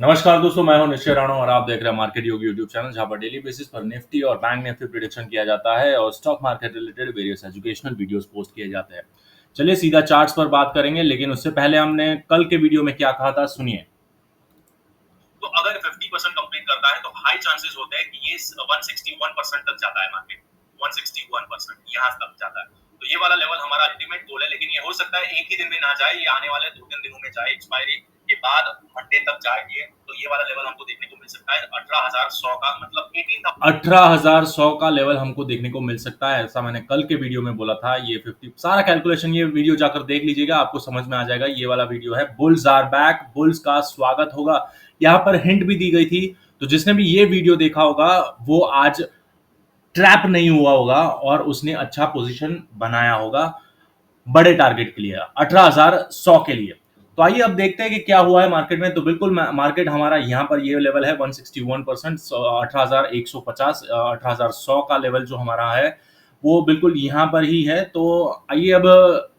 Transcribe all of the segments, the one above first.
नमस्कार दोस्तों, मैं हूं निश्चय राणा और आप देख रहे हैं मार्केट योगी यूट्यूब चैनल, जहां पर डेली बेसिस पर निफ्टी और बैंक निफ्टी प्रिडिक्शन किया जाता है और stock market related various educational videos post किए जाते हैं। चलिए सीधा चार्ट्स पर बात करेंगे, लेकिन उससे पहले हमने कल के वीडियो में क्या कहा था सुनिए। तो अगर 50% कंप्लीट करता है तो हाई चांसेस होते हैं कि ये 161% तक जाता है मार्केट। 161% यहाँ तक जाता है। तो ये वाला लेवल हमारा अल्टीमेट गोल है, लेकिन ये हो सकता है एक ही दिन में ना जाए, ये आने वाले 2-3 दिनों में जाए, एक्सपायरी के बाद मंडे तक जाए ये। तो ये वाला लेवल हमको देखने को मिल सकता है 18,100 का, मतलब 18,100 का लेवल हमको देखने को मिल सकता है, ऐसा मैंने कल के वीडियो में बोला था। ये 50 सारा कैलकुलेशन ये वीडियो जाकर देख लीजिएगा, आपको समझ में आ जाएगा। ये वाला वीडियो है बुल्स आर बैक, बुल्स का स्वागत होगा। यहाँ पर हिंट भी दी गई थी, तो जिसने भी ये वीडियो देखा होगा वो आज ट्रैप नहीं हुआ होगा और उसने अच्छा पोजीशन बनाया होगा बड़े टारगेट के लिए, 18,100 के लिए। तो आइए अब देखते हैं कि क्या हुआ है मार्केट में। तो बिल्कुल मार्केट हमारा यहाँ पर ये लेवल है 161%, 18,150, 18,100 का लेवल जो हमारा है वो बिल्कुल यहाँ पर ही है। तो आइए अब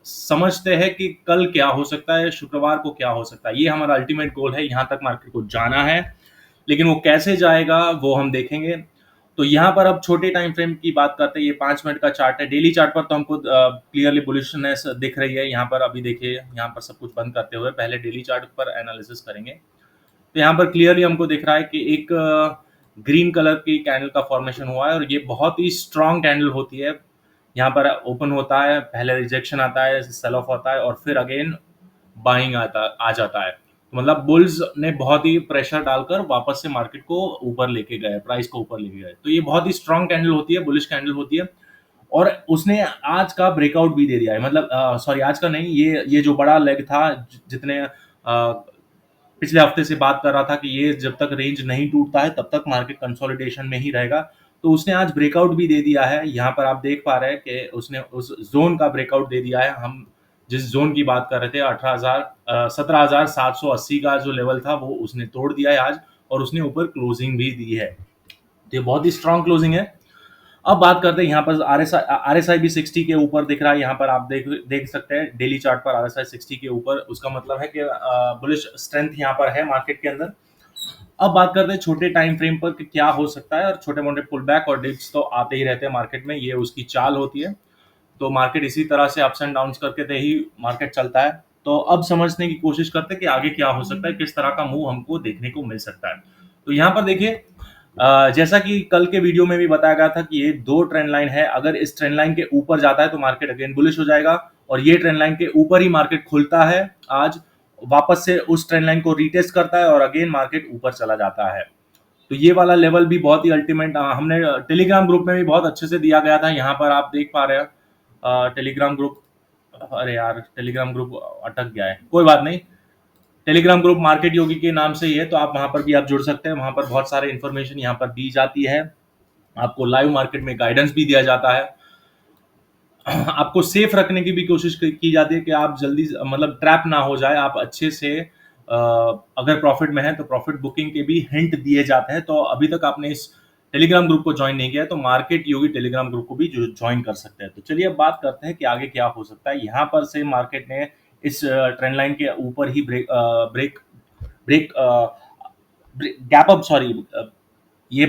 समझते हैं कि कल क्या हो सकता है, शुक्रवार को क्या हो सकता है। ये हमारा अल्टीमेट गोल है, यहाँ तक मार्केट को जाना है, लेकिन वो कैसे जाएगा वो हम देखेंगे। तो यहाँ पर अब छोटे टाइम फ्रेम की बात करते हैं। ये 5 मिनट का चार्ट है। डेली चार्ट पर तो हमको क्लियरली बुलिशनेस दिख रही है। यहाँ पर अभी देखिए, यहाँ पर सब कुछ बंद करते हुए पहले डेली चार्ट पर एनालिसिस करेंगे। तो यहाँ पर क्लियरली हमको दिख रहा है कि एक ग्रीन कलर की कैंडल का फॉर्मेशन हुआ है और ये बहुत ही स्ट्रांग कैंडल होती है। यहाँ पर ओपन होता है, पहले रिजेक्शन आता है, सेल ऑफ होता है और फिर अगेन बाइंग आ जाता है। तो मतलब बुल्स ने बहुत ही प्रेशर डालकर वापस से मार्केट को ऊपर लेके गए, प्राइस को ऊपर लेके गए। तो ये बहुत ही स्ट्रांग कैंडल होती है, बुलिश कैंडल होती है। और उसने आज का ब्रेकआउट भी दे दिया है, मतलब सॉरी आज का नहीं, ये जो बड़ा लेग था, जितने पिछले हफ्ते से बात कर रहा था कि ये जब तक रेंज नहीं टूटता है तब तक मार्केट कंसोलिडेशन में ही रहेगा। तो उसने आज ब्रेकआउट भी दे दिया है। यहाँ पर आप देख पा रहे हैं कि उसने उस जोन का ब्रेकआउट दे दिया है। हम जिस जोन की बात कर रहे थे 17,780 का जो लेवल था वो उसने तोड़ दिया है आज, और उसने ऊपर क्लोजिंग भी दी है। तो ये बहुत ही स्ट्रांग क्लोजिंग है। अब बात करते हैं यहाँ पर आरएसआई भी 60 के ऊपर दिख रहा है। यहाँ पर आप देख सकते हैं डेली चार्ट पर आरएसआई 60 के ऊपर, उसका मतलब है कि बुलिश स्ट्रेंथ यहाँ पर है मार्केट के अंदर। अब बात करते हैं छोटे टाइम फ्रेम पर कि क्या हो सकता है। और छोटे मोटे पुल बैक और डिप्स तो आते ही रहते हैं मार्केट में, ये उसकी चाल होती है। तो मार्केट इसी तरह से अप्स एंड डाउन्स करके दे ही मार्केट चलता है। तो अब समझने की कोशिश करते हैं कि आगे क्या हो सकता है, किस तरह का मूव हमको देखने को मिल सकता है। तो यहाँ पर देखिए, जैसा कि कल के वीडियो में भी बताया गया था कि ये दो ट्रेंड लाइन है। अगर इस ट्रेंड लाइन के ऊपर जाता है तो मार्केट अगेन बुलिश हो जाएगा, और ये ट्रेंड लाइन के ऊपर ही मार्केट खुलता है आज, वापस से उस ट्रेंड लाइन को रीटेस्ट करता है और अगेन मार्केट ऊपर चला जाता है। तो ये वाला लेवल भी बहुत ही अल्टीमेट, हमने टेलीग्राम ग्रुप में भी बहुत अच्छे से दिया गया था। यहाँ पर आप देख पा रहे हैं टेलीग्राम ग्रुप, अरे यार टेलीग्राम ग्रुप अटक गया है, कोई बात नहीं। टेलीग्राम ग्रुप मार्केट योगी के नाम से ही है, तो आप वहां पर भी आप जुड़ सकते हैं। वहां पर बहुत सारे इन्फॉर्मेशन यहाँ पर दी जाती है, आपको लाइव मार्केट में गाइडेंस भी दिया जाता है। आपको सेफ रखने की भी कोशिश की जाती है कि आप जल्दी मतलब ट्रैप ना हो जाए, आप अच्छे से अगर प्रॉफिट में है तो प्रॉफिट बुकिंग के भी हिंट दिए जाते हैं। तो अभी तक आपने इस टेलीग्राम ग्रुप को ज्वाइन नहीं किया है तो मार्केट योगी टेलीग्राम ग्रुप को भी ज्वाइन कर सकते हैं। तो चलिए अब बात करते हैं कि आगे क्या हो सकता है। यहाँ पर से मार्केट ने इस ट्रेंड लाइन के ऊपर ही break break gap up, sorry, ये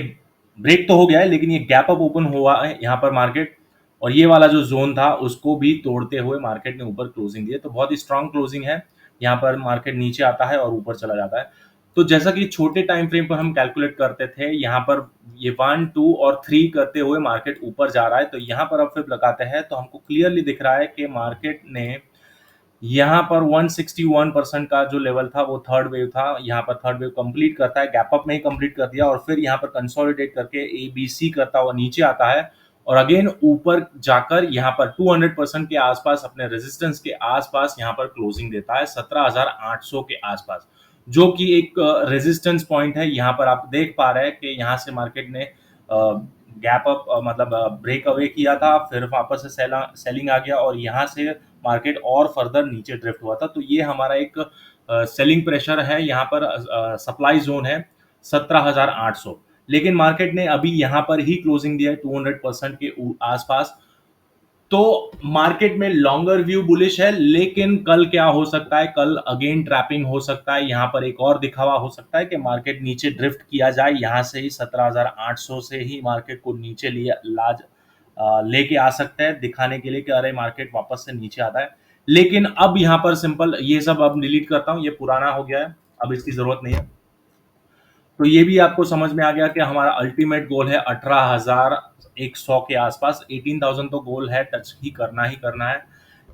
ब्रेक तो हो गया है, लेकिन ये गैप अप ओपन हुआ है यहाँ पर मार्केट, और ये वाला जो जोन था उसको भी तोड़ते हुए मार्केट ने ऊपर क्लोजिंग दी है। तो बहुत ही स्ट्रांग क्लोजिंग है। यहाँ पर मार्केट नीचे आता है और ऊपर चला जाता है। तो जैसा कि छोटे टाइम फ्रेम पर हम कैलकुलेट करते थे, यहाँ पर ये 1, 2 और 3 करते हुए मार्केट ऊपर जा रहा है। तो यहाँ पर अब फिर लगाते हैं तो हमको क्लियरली दिख रहा है कि मार्केट ने यहाँ पर 161% का जो लेवल था वो थर्ड वेव था। यहाँ पर थर्ड वेव कंप्लीट करता है, गैप अप में ही कंप्लीट कर दिया, और फिर यहाँ पर कंसोलिडेट करके ABC करता हुआ नीचे आता है और अगेन ऊपर जाकर यहाँ पर 200% के आसपास, अपने रेजिस्टेंस के आसपास यहाँ पर क्लोजिंग देता है 17,800 के आसपास, जो कि एक रेजिस्टेंस पॉइंट है। यहाँ पर आप देख पा रहे हैं कि यहाँ से मार्केट ने गैप अप मतलब ब्रेक अवे किया था, फिर वापस से सेलिंग आ गया और यहाँ से मार्केट और फर्दर नीचे ड्रिफ्ट हुआ था। तो ये हमारा एक सेलिंग प्रेशर है, यहाँ पर सप्लाई जोन है 17,800, लेकिन मार्केट ने अभी यहाँ पर ही क्लोजिंग दिया है 200% के आसपास। तो मार्केट में लॉन्गर व्यू बुलिश है, लेकिन कल क्या हो सकता है, कल अगेन ट्रैपिंग हो सकता है। यहाँ पर एक और दिखावा हो सकता है कि मार्केट नीचे ड्रिफ्ट किया जाए, यहाँ से ही 17,800 से ही मार्केट को नीचे लेके आ सकते हैं, दिखाने के लिए कि अरे मार्केट वापस से नीचे आता है। लेकिन अब यहाँ पर सिंपल, ये सब अब डिलीट करता हूँ, ये पुराना हो गया है, अब इसकी जरूरत नहीं है। तो ये भी आपको समझ में आ गया कि हमारा अल्टीमेट गोल है 18,100 के आसपास। 18,000 तो गोल है, टच ही करना है,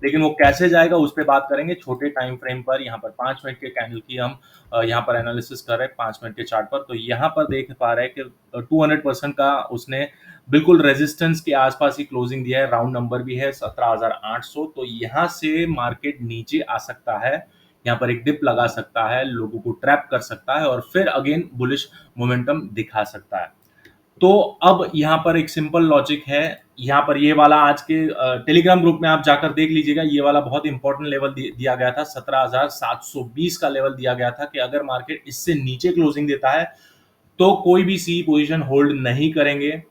लेकिन वो कैसे जाएगा उस पर बात करेंगे छोटे टाइम फ्रेम पर। यहाँ पर 5 मिनट के कैंडल की हम यहाँ पर एनालिसिस कर रहे हैं 5 मिनट के चार्ट पर। तो यहाँ पर देख पा रहे हैं कि 200% का उसने बिल्कुल रेजिस्टेंस के आसपास ही क्लोजिंग दिया है, राउंड नंबर भी है 17,800। तो यहाँ से मार्केट नीचे आ सकता है, यहाँ पर एक डिप लगा सकता है, लोगों को ट्रैप कर सकता है और फिर अगेन बुलिश मोमेंटम दिखा सकता है। तो अब यहाँ पर एक सिंपल लॉजिक है, यहाँ पर ये वाला आज के टेलीग्राम ग्रुप में आप जाकर देख लीजिएगा, ये वाला बहुत इंपॉर्टेंट लेवल दिया गया था, 17,720 का लेवल दिया गया था कि अगर मार्केट इससे नीचे क्लोजिंग देता है तो कोई भी सी पोजीशन होल्ड नहीं करेंगे,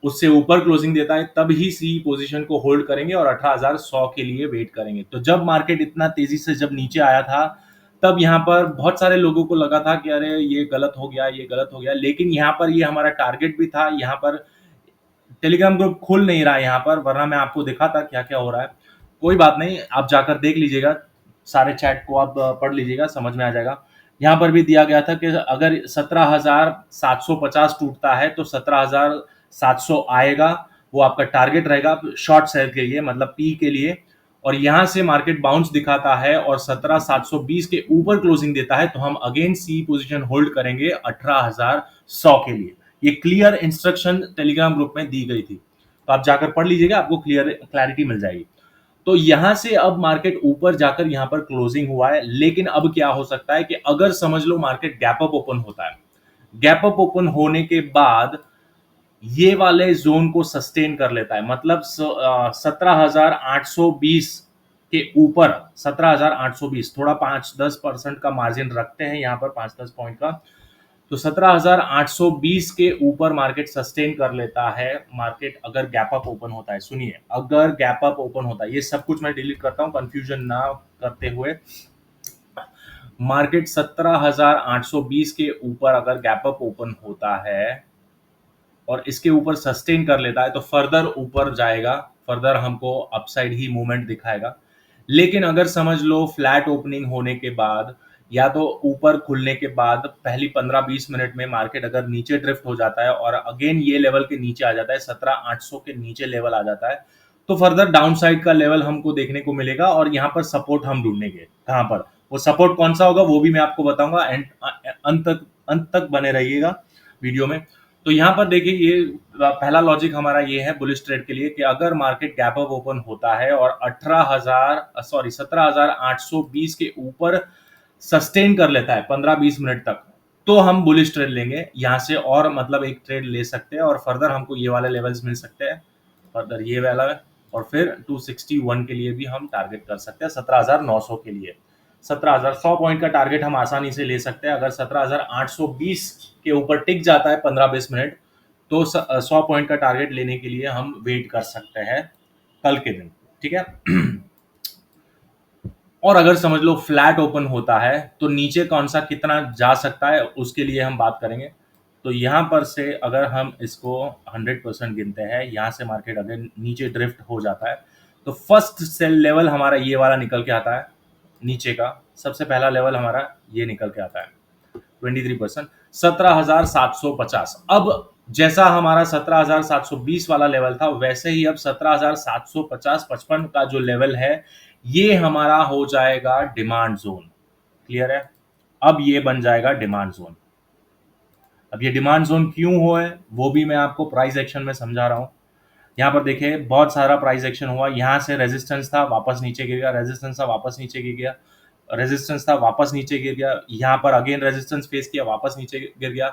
उससे ऊपर क्लोजिंग देता है तब ही सी पोजीशन को होल्ड करेंगे और 18,100 के लिए वेट करेंगे। तो जब मार्केट इतना तेजी से जब नीचे आया था, तब यहाँ पर बहुत सारे लोगों को लगा था कि अरे ये गलत हो गया, ये गलत हो गया, लेकिन यहाँ पर ये हमारा टारगेट भी था। यहाँ पर टेलीग्राम ग्रुप खुल नहीं रहा है यहाँ पर, वरना मैं आपको दिखाता क्या क्या हो रहा है। कोई बात नहीं, आप जाकर देख लीजिएगा, सारे चैट को आप पढ़ लीजिएगा, समझ में आ जाएगा। यहाँ पर भी दिया गया था कि अगर 17,750 टूटता है तो 17,700 आएगा, वो आपका टारगेट रहेगा शॉर्ट सेल के लिए, मतलब पी के लिए। और यहाँ से मार्केट बाउंस दिखाता है और 17,720 के ऊपर क्लोजिंग देता है तो हम अगेन सी पोजीशन होल्ड करेंगे 18,100 के लिए। ये क्लियर इंस्ट्रक्शन टेलीग्राम ग्रुप में दी गई थी, तो आप जाकर पढ़ लीजिएगा, आपको क्लैरिटी मिल जाएगी। तो यहां से अब मार्केट ऊपर जाकर यहां पर क्लोजिंग हुआ है, लेकिन अब क्या हो सकता है कि अगर समझ लो मार्केट गैप अप ओपन होता है, गैप अप ओपन होने के बाद ये वाले जोन को सस्टेन कर लेता है, मतलब 17,820 के ऊपर, 17,820 थोड़ा 5-10% का मार्जिन रखते हैं यहाँ पर, 5-10 पॉइंट का। तो 17,820 के ऊपर मार्केट सस्टेन कर लेता है, मार्केट अगर गैप अप ओपन होता है। सुनिए, अगर गैप अप ओपन होता है, ये सब कुछ मैं डिलीट करता हूं कंफ्यूजन ना करते हुए, मार्केट 17,820 के ऊपर अगर गैप अप ओपन होता है और इसके ऊपर सस्टेन कर लेता है तो फर्दर ऊपर जाएगा, फर्दर हमको अपसाइड ही मूवमेंट दिखाएगा। लेकिन अगर समझ लो फ्लैट ओपनिंग होने के बाद या तो ऊपर खुलने के बाद पहली 15-20 मिनट में मार्केट अगर नीचे ड्रिफ्ट हो जाता है और अगेन ये लेवल के नीचे आ जाता है, 17,800 के नीचे लेवल आ जाता है, तो फर्दर डाउन साइड का लेवल हमको देखने को मिलेगा और यहाँ पर सपोर्ट हम ढूंढेंगे। कहाँ पर वो सपोर्ट कौन सा होगा वो भी मैं आपको बताऊंगा, एंड अंत तक बने रहिएगा वीडियो में। तो यहाँ पर देखिए, ये पहला लॉजिक हमारा ये है बुलिश ट्रेड के लिए कि अगर मार्केट गैप अप ओपन होता है और 17,820 के ऊपर सस्टेन कर लेता है 15-20 मिनट तक, तो हम बुलिश ट्रेड लेंगे यहाँ से, और मतलब एक ट्रेड ले सकते हैं और फर्दर हमको ये वाले लेवल्स मिल सकते हैं, फर्दर ये वाला, और फिर 261 के लिए भी हम टारगेट कर सकते हैं, 17,900 के लिए 17,100 पॉइंट का टारगेट हम आसानी से ले सकते हैं। अगर 17,820 के ऊपर टिक जाता है 15-20 मिनट, तो 100 पॉइंट का टारगेट लेने के लिए हम वेट कर सकते हैं कल के दिन, ठीक है। और अगर समझ लो फ्लैट ओपन होता है तो नीचे कौन सा कितना जा सकता है उसके लिए हम बात करेंगे। तो यहाँ पर से अगर हम इसको 100% गिनते हैं, यहाँ से मार्केट अगर नीचे ड्रिफ्ट हो जाता है तो फर्स्ट सेल लेवल हमारा ये वाला निकल के आता है, नीचे का सबसे पहला लेवल हमारा ये निकल के आता है 23%, 17,750। अब जैसा हमारा 17,720 वाला लेवल था, वैसे ही अब 17,750-55 का जो लेवल है, ये हमारा हो जाएगा डिमांड जोन। क्लियर है? अब ये बन जाएगा डिमांड जोन। अब ये डिमांड जोन क्यों हो है वो भी मैं आपको प्राइस एक्शन में समझा रहा हूं। यहाँ पर देखिए बहुत सारा प्राइस एक्शन हुआ, यहाँ से रेजिस्टेंस था, वापस नीचे गिर गया, रेजिस्टेंस था, वापस नीचे गिर गया, रेजिस्टेंस था, वापस नीचे गिर गया, यहाँ पर अगेन रेजिस्टेंस फेस किया, वापस नीचे गिर गया,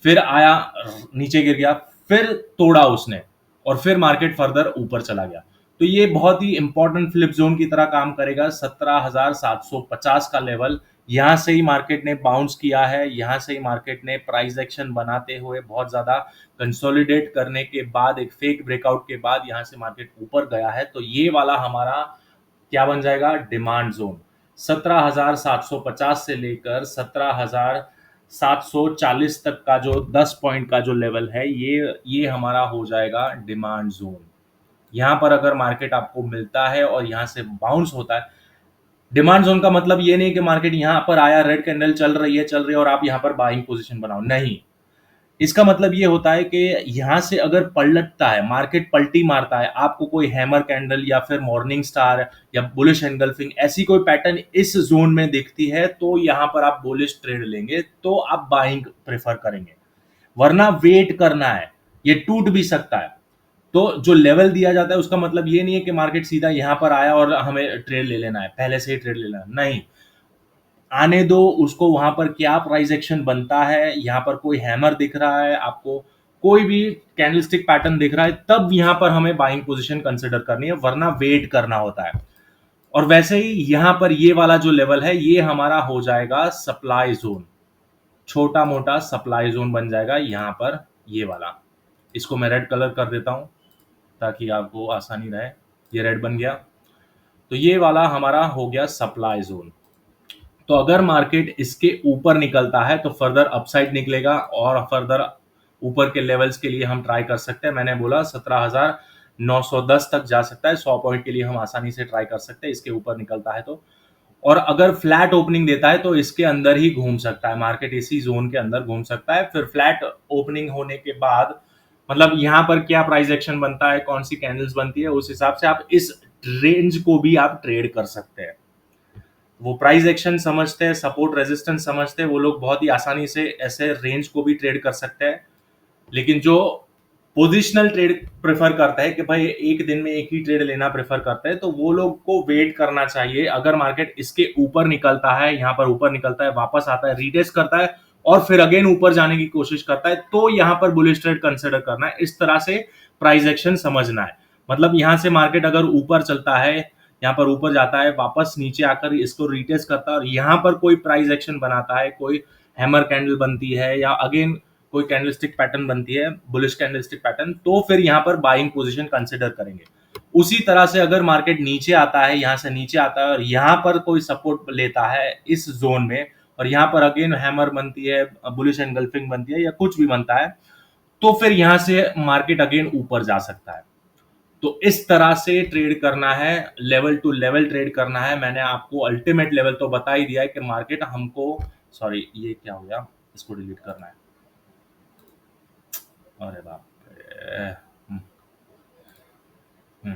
फिर आया, नीचे गिर गया, फिर तोड़ा उसने, और फिर मार्केट फर्दर ऊपर चला गया। तो ये बहुत ही इंपॉर्टेंट फ्लिप जोन की तरह काम करेगा। 17,750 का लेवल यहाँ से ही मार्केट ने बाउंस किया है, यहाँ से ही मार्केट ने प्राइस एक्शन बनाते हुए बहुत ज़्यादा कंसोलिडेट करने के बाद एक फेक ब्रेकआउट के बाद यहाँ से मार्केट ऊपर गया है। तो ये वाला हमारा क्या बन जाएगा, डिमांड जोन। 17,750 से लेकर 17,740 तक का जो 10 पॉइंट का जो लेवल है, ये हमारा हो जाएगा डिमांड जोन। यहाँ पर अगर मार्केट आपको मिलता है और यहाँ से बाउंस होता है, डिमांड जोन का मतलब ये नहीं कि मार्केट यहाँ पर आया, रेड कैंडल चल रही है और आप यहाँ पर बाइंग पोजीशन बनाओ, नहीं। इसका मतलब ये होता है कि यहाँ से अगर पलटता है, मार्केट पलटी मारता है, आपको कोई हैमर कैंडल या फिर मॉर्निंग स्टार या बुलिश एनगल्फिंग ऐसी कोई पैटर्न इस जोन में दिखती है, तो यहाँ पर आप बुलिश ट्रेड लेंगे, तो आप बाइंग प्रेफर करेंगे। वरना वेट करना है, ये टूट भी सकता है। तो जो लेवल दिया जाता है उसका मतलब ये नहीं है कि मार्केट सीधा यहाँ पर आया और हमें ट्रेड ले लेना है, पहले से ही ट्रेड ले लेना है, नहीं। आने दो उसको, वहां पर क्या प्राइस एक्शन बनता है, यहाँ पर कोई हैमर दिख रहा है आपको, कोई भी कैंडलस्टिक पैटर्न दिख रहा है, तब यहाँ पर हमें बाइंग पोजीशन कंसिडर करनी है, वरना वेट करना होता है। और वैसे ही यहाँ पर ये वाला जो लेवल है, ये हमारा हो जाएगा सप्लाई जोन, छोटा मोटा सप्लाई जोन बन जाएगा यहाँ पर, ये वाला। इसको मैं रेड कलर कर देता हूँ ताकि आपको आसानी रहे। ये रेड बन गया, तो ये वाला हमारा हो गया सप्लाई जोन। तो अगर मार्केट इसके ऊपर निकलता है तो फर्दर अपसाइड निकलेगा और फर्दर ऊपर के लेवल्स के लिए हम ट्राई कर सकते हैं। मैंने बोला 17,910 तक जा सकता है, 100 पॉइंट के लिए हम आसानी से ट्राई कर सकते हैं इसके ऊपर निकलता है तो। और अगर फ्लैट ओपनिंग देता है तो इसके अंदर ही घूम सकता है मार्केट, इसी जोन के अंदर घूम सकता है। फिर फ्लैट ओपनिंग होने के बाद मतलब यहाँ पर क्या प्राइस एक्शन बनता है, कौन सी कैंडल्स बनती है, उस हिसाब से आप इस रेंज को भी आप ट्रेड कर सकते हैं। वो प्राइस एक्शन समझते हैं, सपोर्ट रेजिस्टेंस समझते हैं, वो लोग बहुत ही आसानी से ऐसे रेंज को भी ट्रेड कर सकते हैं। लेकिन जो पोजिशनल ट्रेड प्रेफर करता है कि भाई एक दिन में एक ही ट्रेड लेना प्रेफर करता है, तो वो लोग को वेट करना चाहिए। अगर मार्केट इसके ऊपर निकलता है, यहाँ पर ऊपर निकलता है, वापस आता है, रीटेस्ट करता है और फिर अगेन ऊपर जाने की कोशिश करता है, तो यहाँ पर बुलिश ट्रेड कंसिडर करना है। इस तरह से प्राइस एक्शन समझना है। मतलब यहाँ से मार्केट अगर ऊपर चलता है, यहाँ पर ऊपर जाता है, वापस नीचे आकर इसको रीटेस्ट करता है और यहाँ पर कोई प्राइस एक्शन बनाता है, कोई हैमर कैंडल बनती है या अगेन कोई कैंडलस्टिक पैटर्न बनती है, बुलिश कैंडलस्टिक पैटर्न, तो फिर यहाँ पर बाइंग पोजीशन कंसिडर करेंगे। उसी तरह से अगर मार्केट नीचे आता है, यहाँ से नीचे आता है और यहाँ पर कोई सपोर्ट लेता है इस जोन में और यहाँ पर अगेन हैमर बनती है, बुलिश एनगल्फिंग बनती है या कुछ भी बनता है, तो फिर यहाँ से मार्केट अगेन ऊपर जा सकता है। तो इस तरह से ट्रेड करना है, लेवल टू लेवल ट्रेड करना है। मैंने आपको अल्टीमेट लेवल तो बता ही दिया है कि मार्केट हमको, सॉरी ये क्या हो गया, इसको डिलीट करना है, अरे बाप रे।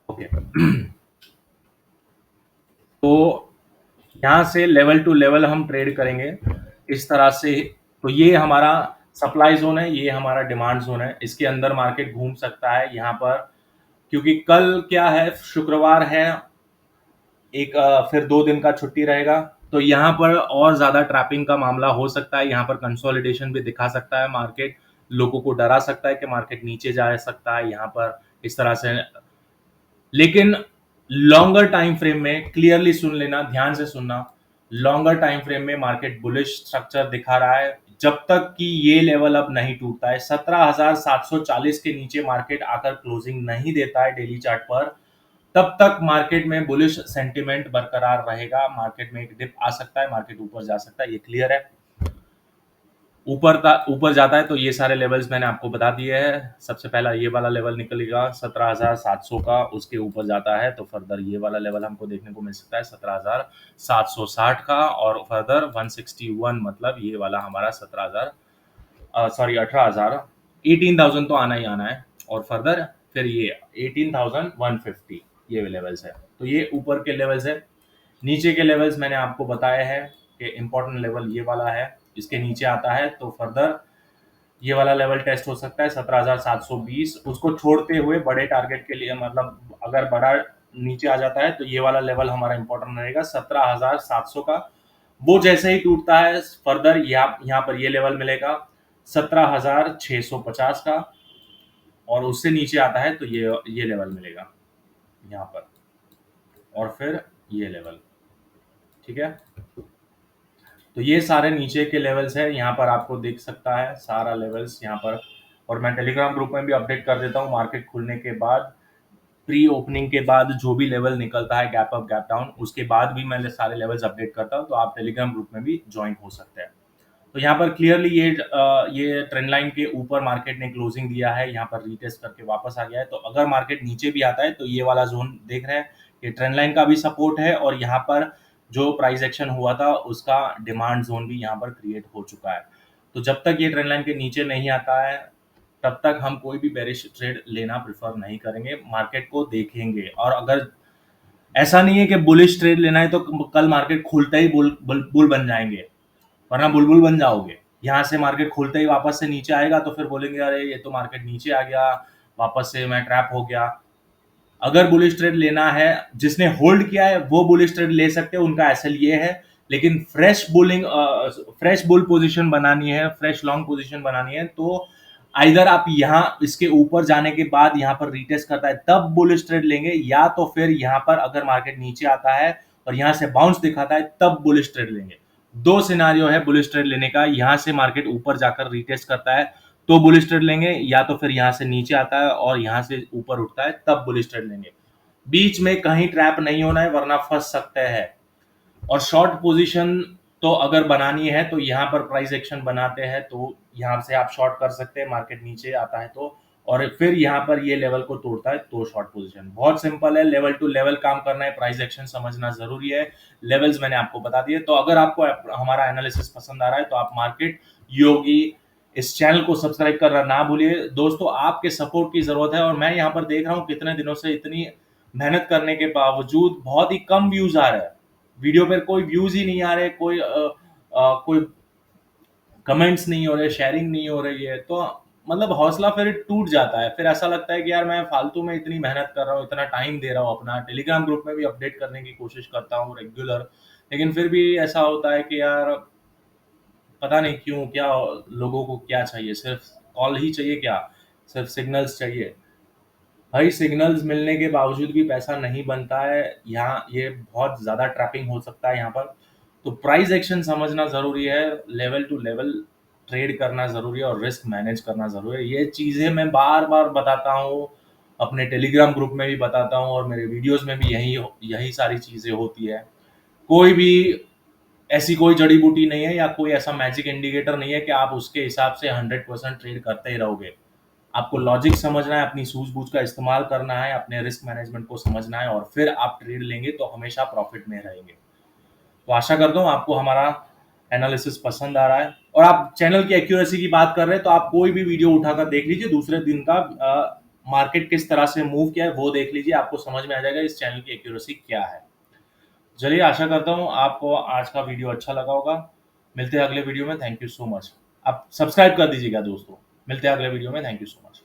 ओके। तो यहाँ से लेवल टू लेवल हम ट्रेड करेंगे इस तरह से। तो ये हमारा सप्लाई जोन है, ये हमारा डिमांड जोन है, इसके अंदर मार्केट घूम सकता है यहाँ पर, क्योंकि कल क्या है, शुक्रवार है, एक फिर 2 दिन का छुट्टी रहेगा, तो यहाँ पर और ज्यादा ट्रैपिंग का मामला हो सकता है। यहाँ पर कंसोलिडेशन भी दिखा सकता है मार्केट, लोगों को डरा सकता है कि मार्केट नीचे जा सकता है यहाँ पर, इस तरह से। लेकिन लॉन्गर टाइम फ्रेम में क्लियरली सुन लेना, ध्यान से सुनना, लॉन्गर टाइम फ्रेम में मार्केट बुलिश स्ट्रक्चर दिखा रहा है जब तक कि ये लेवल अब नहीं टूटता है। 17,740 के नीचे मार्केट आकर क्लोजिंग नहीं देता है डेली चार्ट पर, तब तक मार्केट में बुलिश सेंटिमेंट बरकरार रहेगा। मार्केट में एक डिप आ सकता है, मार्केट ऊपर जा सकता है, ये क्लियर है। ऊपर जाता है तो ये सारे लेवल्स मैंने आपको बता दिए हैं। सबसे पहला ये वाला लेवल निकलेगा 17,700 का, उसके ऊपर जाता है तो फर्दर ये वाला लेवल हमको देखने को मिल सकता है 17,760 का, और फर्दर 161, मतलब ये वाला हमारा 18,000 तो आना ही आना है, और फर्दर फिर ये 18,150 ये लेवल्स है। तो ये ऊपर के लेवल्स है। नीचे के लेवल्स मैंने आपको बताए हैं कि इंपॉर्टेंट लेवल ये वाला है, इसके नीचे आता है तो फर्दर ये वाला लेवल टेस्ट हो सकता है 17,720। उसको छोड़ते हुए बड़े टारगेट के लिए, मतलब अगर बड़ा नीचे आ जाता है तो ये वाला लेवल हमारा इंपॉर्टेंट रहेगा 17,700 का। वो जैसे ही टूटता है फर्दर यहाँ पर ये लेवल मिलेगा 17,650 का, और उससे नीचे आता है तो ये लेवल मिलेगा यहाँ पर, और फिर ये लेवल। ठीक है, तो ये सारे नीचे के लेवल्स है, यहाँ पर आपको दिख सकता है सारा लेवल्स यहाँ पर। और मैं टेलीग्राम ग्रुप में भी अपडेट कर देता हूँ मार्केट खुलने के बाद, प्री ओपनिंग के बाद जो भी लेवल निकलता है, गैप अप गैप डाउन, उसके बाद भी मैं सारे लेवल्स अपडेट करता हूँ, तो आप टेलीग्राम ग्रुप में भी ज्वाइन हो सकते हैं। तो यहाँ पर क्लियरली ये ट्रेंड लाइन के ऊपर मार्केट ने क्लोजिंग दिया है, यहाँ पर रीटेस्ट करके वापस आ गया है। तो अगर मार्केट नीचे भी आता है तो ये वाला जोन देख रहे हैं, ये ट्रेंड लाइन का भी सपोर्ट है, और यहाँ पर जो प्राइस एक्शन हुआ था उसका डिमांड जोन भी यहाँ पर क्रिएट हो चुका है। तो जब तक ये ट्रेंड लाइन के नीचे नहीं आता है तब तक हम कोई भी बेरिश ट्रेड लेना प्रेफर नहीं करेंगे, मार्केट को देखेंगे। और अगर ऐसा नहीं है कि बुलिश ट्रेड लेना है तो कल मार्केट खुलते ही बुल बन जाएंगे, वरना बुलबुल बन जाओगे। यहाँ से मार्केट खुलते ही वापस से नीचे आएगा तो फिर बोलेंगे अरे ये तो मार्केट नीचे आ गया, वापस से मैं ट्रैप हो गया। अगर बुलिश ट्रेड लेना है, जिसने होल्ड किया है वो बुलिश ट्रेड ले सकते हैं, उनका एसएल ये है। लेकिन फ्रेश बुल पोजीशन बनानी है, फ्रेश लॉन्ग पोजीशन बनानी है, तो आइदर आप यहाँ इसके ऊपर जाने के बाद यहाँ पर रीटेस्ट करता है तब बुलिश ट्रेड लेंगे, या तो फिर यहाँ पर अगर मार्केट नीचे आता है और यहाँ से बाउंस दिखाता है तब बुलिश ट्रेड लेंगे। दो सिनारियो है बुलिश ट्रेड लेने का, यहाँ से मार्केट ऊपर जाकर रीटेस्ट करता है तो बुलिश ट्रेड लेंगे, या तो फिर यहाँ से नीचे आता है और यहाँ से ऊपर उठता है तब बुलिश ट्रेड लेंगे। बीच में कहीं ट्रैप नहीं होना है वरना फंस सकते हैं। और शॉर्ट पोजीशन तो अगर बनानी है तो यहाँ पर प्राइस एक्शन बनाते हैं तो यहाँ से आप शॉर्ट कर सकते हैं, मार्केट नीचे आता है तो, और फिर यहाँ पर ये लेवल को तोड़ता है तो शॉर्ट पोजीशन। बहुत सिंपल है, लेवल टू लेवल काम करना है, प्राइस एक्शन समझना जरूरी है। लेवल्स मैंने आपको बता दिए। तो अगर आपको हमारा एनालिसिस पसंद आ रहा है तो आप मार्केट योगी इस चैनल को सब्सक्राइब करना ना भूलिए। दोस्तों आपके सपोर्ट की जरूरत है, और मैं यहाँ पर देख रहा हूँ कितने दिनों से इतनी मेहनत करने के बावजूद बहुत ही कम व्यूज आ रहे हैं, वीडियो पर कोई व्यूज ही नहीं आ रहे, कोई कमेंट्स नहीं हो रहे, शेयरिंग नहीं हो रही है, तो मतलब हौसला फिर टूट जाता है। फिर ऐसा लगता है कि यार मैं फालतू में इतनी मेहनत कर रहा हूँ, इतना टाइम दे रहा हूँ अपना, टेलीग्राम ग्रुप में भी अपडेट करने की कोशिश करता हूँ रेगुलर, लेकिन फिर भी ऐसा होता है कि यार पता नहीं क्यों, क्या लोगों को क्या चाहिए, सिर्फ कॉल ही चाहिए क्या, सिर्फ सिग्नल्स चाहिए। भाई सिग्नल्स मिलने के बावजूद भी पैसा नहीं बनता है, यहाँ ये बहुत ज़्यादा ट्रैपिंग हो सकता है यहाँ पर। तो प्राइस एक्शन समझना ज़रूरी है, लेवल टू लेवल ट्रेड करना ज़रूरी है, और रिस्क मैनेज करना ज़रूरी है। ये चीज़ें मैं बार बार बताता हूँ, अपने टेलीग्राम ग्रुप में भी बताता हूँ, और मेरे वीडियोस में भी यही सारी चीज़ें होती है। कोई भी ऐसी कोई जड़ी बूटी नहीं है या कोई ऐसा मैजिक इंडिकेटर नहीं है कि आप उसके हिसाब से 100% ट्रेड करते ही रहोगे। आपको लॉजिक समझना है, अपनी सूझबूझ का इस्तेमाल करना है, अपने रिस्क मैनेजमेंट को समझना है, और फिर आप ट्रेड लेंगे तो हमेशा प्रॉफिट में रहेंगे। तो आशा करता हूँ आपको हमारा एनालिसिस पसंद आ रहा है, और आप चैनल की एक्यूरेसी की बात कर रहे हैं तो आप कोई भी वीडियो उठाकर देख लीजिए, दूसरे दिन का मार्केट किस तरह से मूव किया है वो देख लीजिए, आपको समझ में आ जाएगा इस चैनल की एक्यूरेसी क्या है। चलिए, आशा करता हूँ आपको आज का वीडियो अच्छा लगा होगा। मिलते हैं अगले वीडियो में, थैंक यू सो मच। आप सब्सक्राइब कर दीजिएगा दोस्तों। मिलते हैं अगले वीडियो में, थैंक यू सो मच।